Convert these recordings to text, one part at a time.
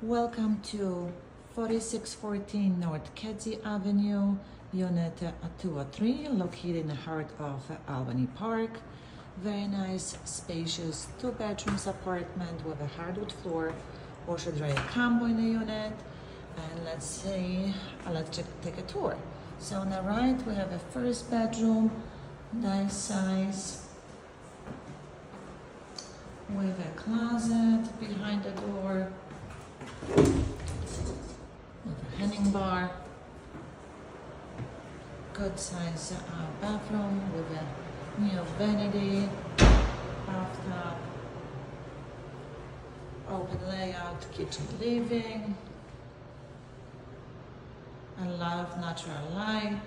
Welcome to 4614 North Kedzie Avenue, Unit 203, located in the heart of Albany Park. Very nice, spacious, 2 bedrooms apartment with a hardwood floor, washer dryer combo in the unit. And let's take a tour. So on the right, we have a first bedroom, nice size, with a closet behind the door, with a hanging bar, good size bathroom with a new vanity, bathtub, open layout, kitchen living, a lot of natural light.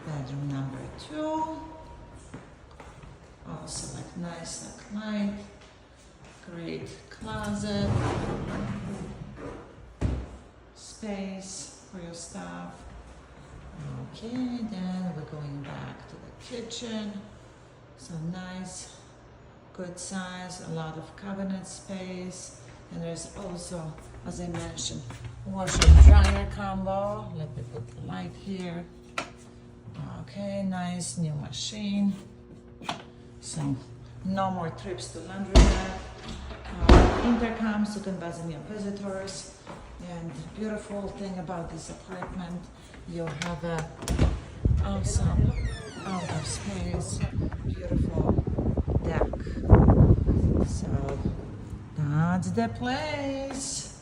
Bedroom number 2, also like nice light. Great closet, space for your stuff. Okay, then we're going back to the kitchen. So nice, good size, a lot of cabinet space. And there's also, as I mentioned, washer dryer combo. Let me put the light here. Okay, nice new machine. So no more trips to laundromat. Intercoms, you can buzz in your visitors. And the beautiful thing about this apartment, you have a awesome out of space, beautiful deck. So that's the place.